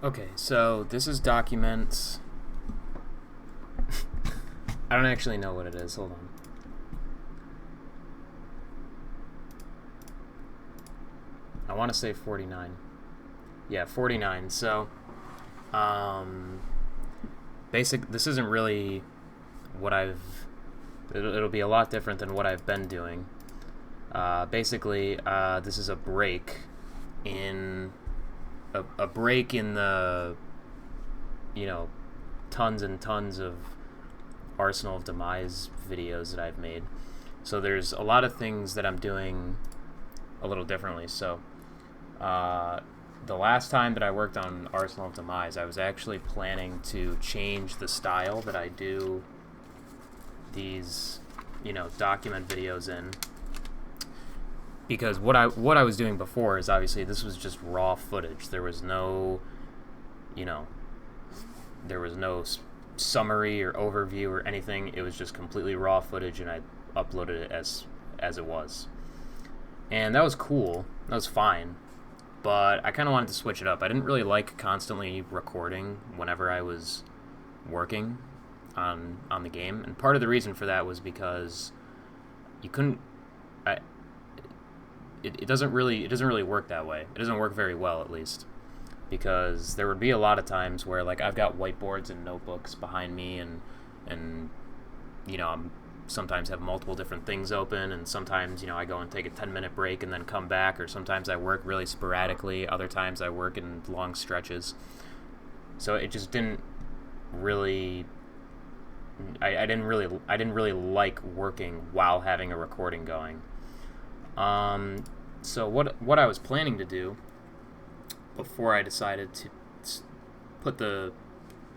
Okay, so this is documents. I don't actually know what it is. Hold on. I want to say 49. Yeah, 49. So, this isn't really what it'll be a lot different than what I've been doing. This is a break in a break in the, tons and tons of Arsenal of Demise videos that I've made. So there's a lot of things that I'm doing a little differently. So the last time that I worked on Arsenal of Demise, I was actually planning to change the style that I do these, document videos in. Because what I was doing before is obviously this was just raw footage. There was no, summary or overview or anything. It was just completely raw footage, and I uploaded it as it was. And that was cool. That was fine. But I kind of wanted to switch it up. I didn't really like constantly recording whenever I was working on the game. And part of the reason for that was because you couldn't... It doesn't really work that way. It doesn't work very well, at least, because there would be a lot of times where, like, I've got whiteboards and notebooks behind me, and I'm sometimes have multiple different things open, and sometimes I go and take a 10-minute break and then come back, or sometimes I work really sporadically. Other times I work in long stretches. So it just didn't really. I didn't really like working while having a recording going. So what I was planning to do before I decided to put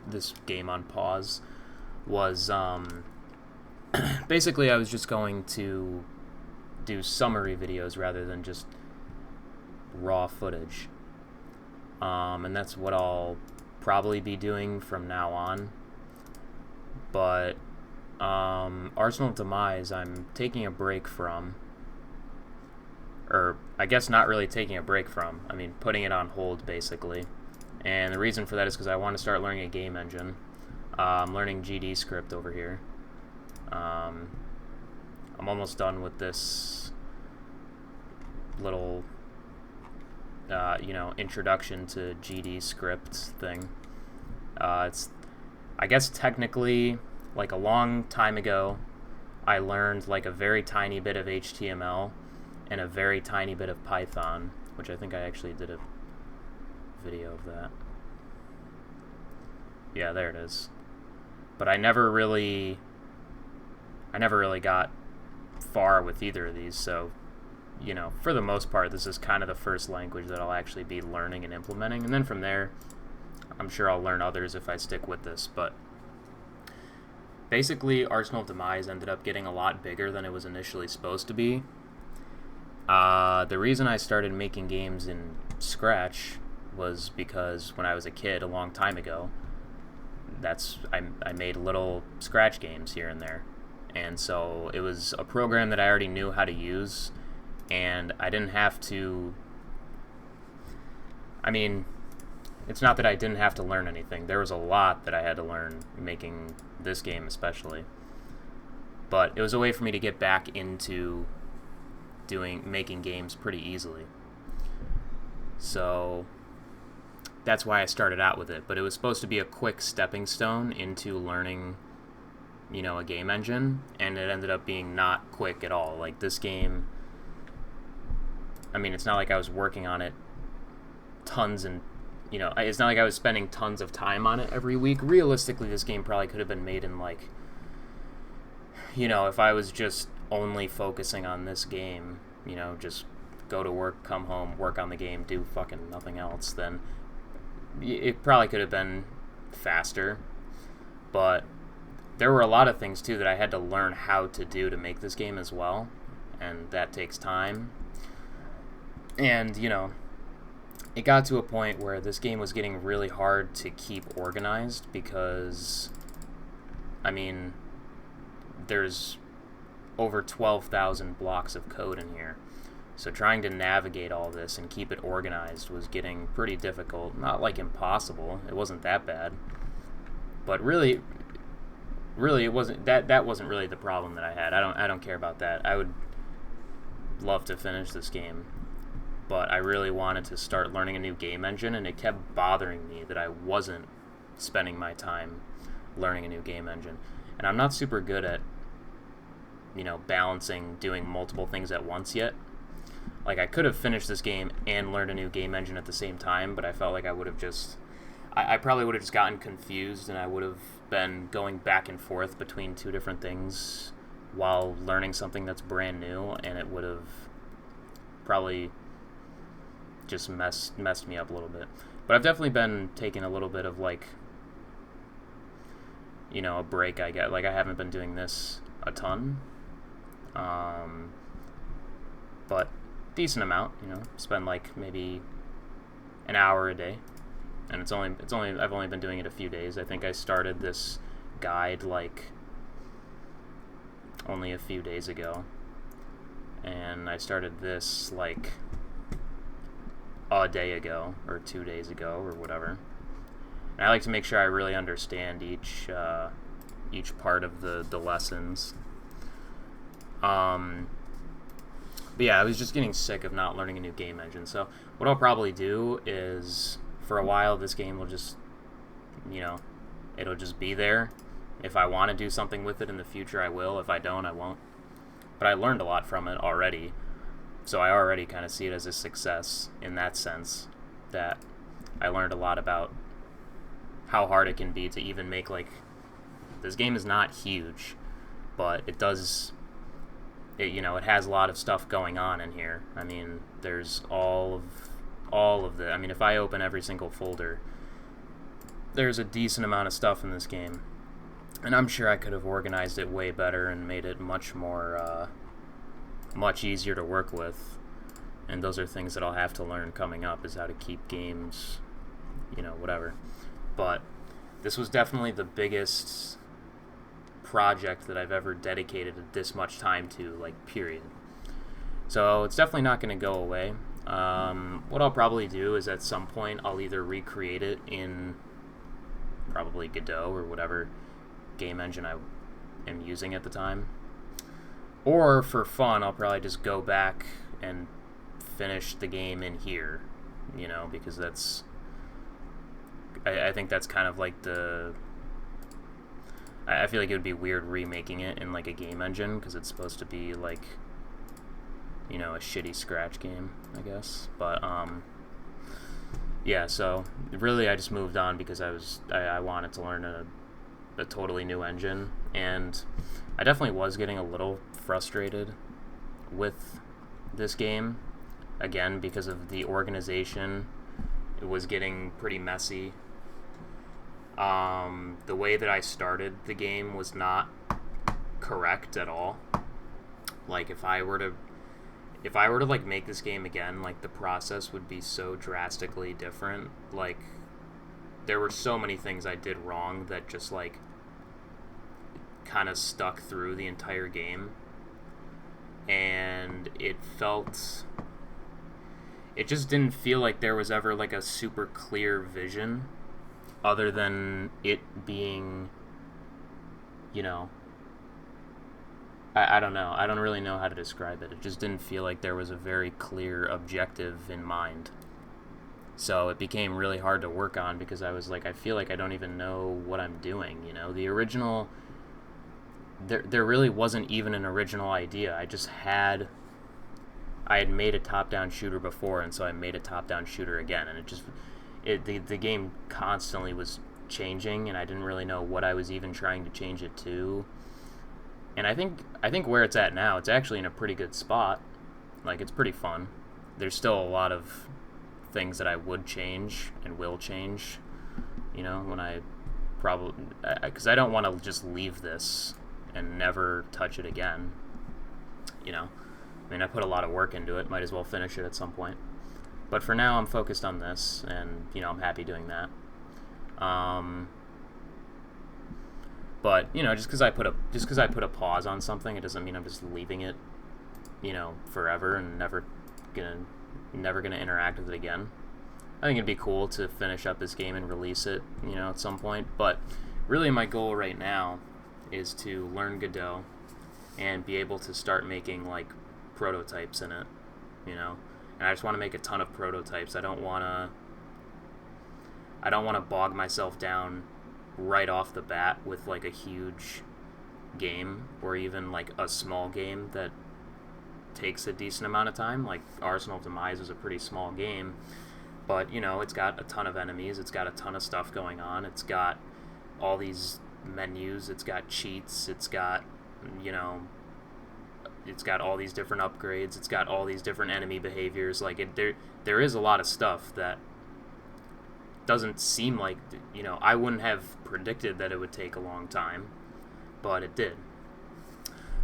this game on pause was basically I was just going to do summary videos rather than just raw footage. And that's what I'll probably be doing from now on. But Arsenal Demise, I'm taking a break from. Or I guess not really taking a break from. I mean, putting it on hold, basically. And the reason for that is because I want to start learning a game engine. I'm learning GD script over here. I'm almost done with this little, introduction to GD script thing. It's, I guess technically, like a long time ago, I learned like a very tiny bit of HTML and a very tiny bit of Python, which I think I actually did a video of that. Yeah, there it is. But I never really got far with either of these, so, for the most part, this is kind of the first language that I'll actually be learning and implementing, and then from there, I'm sure I'll learn others if I stick with this, but basically, Arsenal Demise ended up getting a lot bigger than it was initially supposed to be. The reason I started making games in Scratch was because when I was a kid a long time ago, I made little Scratch games here and there. And so it was a program that I already knew how to use, and I didn't have to... I mean, it's not that I didn't have to learn anything. There was a lot that I had to learn making this game especially. But it was a way for me to get back into making games pretty easily. So that's why I started out with it. But it was supposed to be a quick stepping stone into learning, a game engine, and it ended up being not quick at all. Like, this game, I mean, it's not like I was working on it tons and, it's not like I was spending tons of time on it every week. Realistically, this game probably could have been made in, like, if I was just only focusing on this game, just go to work, come home, work on the game, do fucking nothing else, then it probably could have been faster. But there were a lot of things, too, that I had to learn how to do to make this game as well, and that takes time. And, it got to a point where this game was getting really hard to keep organized because, I mean, there's over 12,000 blocks of code in here. So trying to navigate all this and keep it organized was getting pretty difficult. Not like impossible. It wasn't that bad. But really it wasn't that wasn't really the problem that I had. I don't care about that. I would love to finish this game, but I really wanted to start learning a new game engine, and it kept bothering me that I wasn't spending my time learning a new game engine. And I'm not super good at, balancing doing multiple things at once yet. Like, I could have finished this game and learned a new game engine at the same time, but I felt like I would have just... I probably would have just gotten confused, and I would have been going back and forth between two different things while learning something that's brand new, and it would have probably just messed me up a little bit. But I've definitely been taking a little bit of, like, a break, I guess. Like, I haven't been doing this a ton, but decent amount, spend like maybe an hour a day, and I've only been doing it a few days. I think I started this guide like only a few days ago, and I started this like a day ago or 2 days ago or whatever. And I like to make sure I really understand each part of the lessons. But yeah, I was just getting sick of not learning a new game engine. So what I'll probably do is, for a while, this game will just, it'll just be there. If I want to do something with it in the future, I will. If I don't, I won't. But I learned a lot from it already. So I already kind of see it as a success in that sense, that I learned a lot about how hard it can be to even make, like, this game is not huge, but it does... it has a lot of stuff going on in here. I mean, there's all of the... I mean, if I open every single folder, there's a decent amount of stuff in this game. And I'm sure I could have organized it way better and made it much more, much easier to work with. And those are things that I'll have to learn coming up, is how to keep games, whatever. But this was definitely the biggest project that I've ever dedicated this much time to, like, period. So it's definitely not going to go away. What I'll probably do is at some point I'll either recreate it in probably Godot or whatever game engine I am using at the time, or for fun I'll probably just go back and finish the game in here, because that's... I think that's kind of like the... I feel like it would be weird remaking it in, like, a game engine, because it's supposed to be, like, a shitty Scratch game, I guess. But, yeah, so, really I just moved on because I wanted to learn a totally new engine, and I definitely was getting a little frustrated with this game, again, because of the organization. It was getting pretty messy. The way that I started the game was not correct at all. Like, if I were to like make this game again, like, the process would be so drastically different. Like, there were so many things I did wrong that just, like, kind of stuck through the entire game, and it just didn't feel like there was ever, like, a super clear vision, other than it being, I don't know. I don't really know how to describe it. It just didn't feel like there was a very clear objective in mind. So it became really hard to work on, because I was like, I feel like I don't even know what I'm doing, The original... There really wasn't even an original idea. I had made a top-down shooter before, and so I made a top-down shooter again, and the game constantly was changing, and I didn't really know what I was even trying to change it to. And I think where it's at now, it's actually in a pretty good spot. Like, it's pretty fun. There's still a lot of things that I would change and will change, when I probably... because I don't want to just leave this and never touch it again, I mean, I put a lot of work into it, might as well finish it at some point. But for now, I'm focused on this, and, I'm happy doing that. But, just because I put a pause on something, it doesn't mean I'm just leaving it, forever and never never gonna interact with it again. I think it'd be cool to finish up this game and release it, at some point. But really, my goal right now is to learn Godot and be able to start making like prototypes in it, And I just want to make a ton of prototypes. I don't want to bog myself down right off the bat with like a huge game or even like a small game that takes a decent amount of time. Like Arsenal of Demise is a pretty small game, but it's got a ton of enemies, it's got a ton of stuff going on, it's got all these menus, it's got cheats, it's got it's got all these different upgrades, it's got all these different enemy behaviors. Like there is a lot of stuff that doesn't seem like, I wouldn't have predicted that it would take a long time, but it did.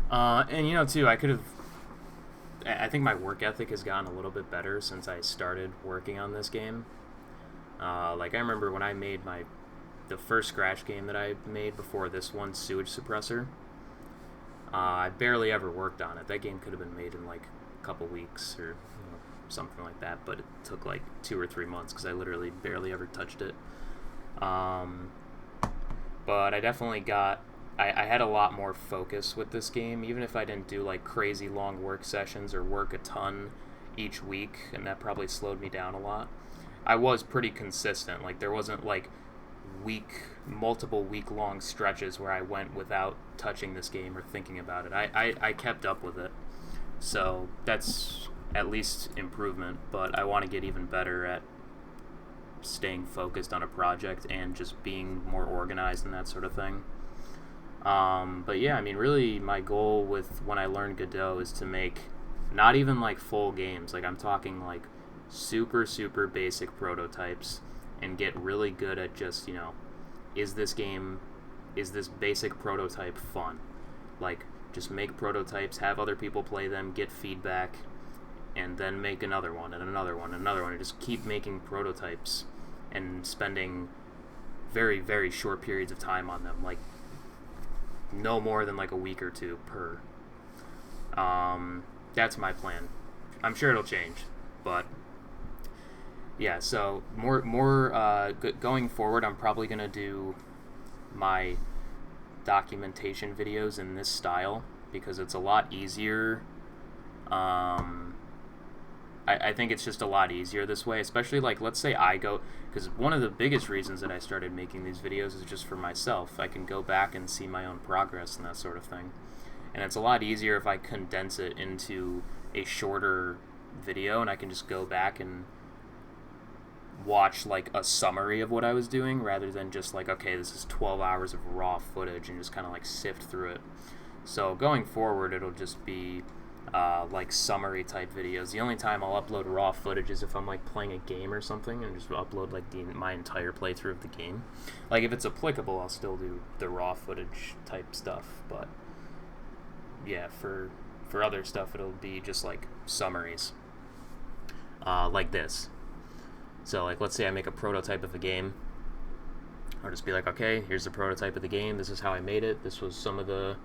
And too, I think my work ethic has gotten a little bit better since I started working on this game. Like I remember when I made the first Scratch game that I made before this one, Sewage Suppressor. I barely ever worked on it. That game could have been made in like a couple weeks or something like that, but it took like 2 or 3 months because I literally barely ever touched it. But I definitely I had a lot more focus with this game, even if I didn't do like crazy long work sessions or work a ton each week, and that probably slowed me down a lot. I was pretty consistent. Like there wasn't like multiple week-long stretches where I went without touching this game or thinking about it. I kept up with it, so that's at least improvement, but I want to get even better at staying focused on a project and just being more organized and that sort of thing. But yeah, I mean, really my goal when I learn Godot is to make not even like full games. Like I'm talking like super, super basic prototypes and get really good at just, is this basic prototype fun? Like just make prototypes, have other people play them, get feedback, and then make another one and another one and another one, and just keep making prototypes and spending very, very short periods of time on them, like no more than like a week or two per. That's my plan. I'm sure it'll change, but yeah. So going forward, I'm probably gonna do my documentation videos in this style because it's a lot easier. I think it's just a lot easier this way, especially like let's say because one of the biggest reasons that I started making these videos is just for myself. I can go back and see my own progress and that sort of thing, and it's a lot easier if I condense it into a shorter video and I can just go back and watch like a summary of what I was doing rather than just like, okay, this is 12 hours of raw footage and just kind of like sift through it. So going forward, it'll just be like summary type videos. The only time I'll upload raw footage is if I'm like playing a game or something and just upload like my entire playthrough of the game. Like if it's applicable, I'll still do the raw footage type stuff, but yeah, for other stuff it'll be just like summaries like this. So like let's say I make a prototype of a game, I'll just be like, okay, here's the prototype of the game, this is how I made it, this was some of the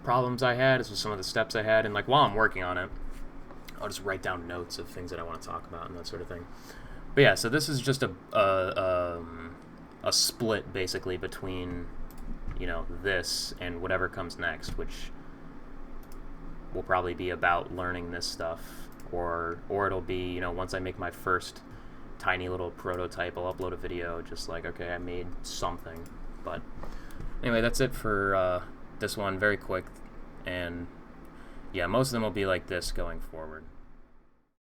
problems I had, this was some of the steps I had, and like while I'm working on it, I'll just write down notes of things that I want to talk about and that sort of thing. But yeah, so this is just a split basically between this and whatever comes next, which will probably be about learning this stuff, or it'll be once I make my first tiny little prototype, I'll upload a video just like, okay, I made something. But anyway, that's it for this one, very quick, and yeah, most of them will be like this going forward.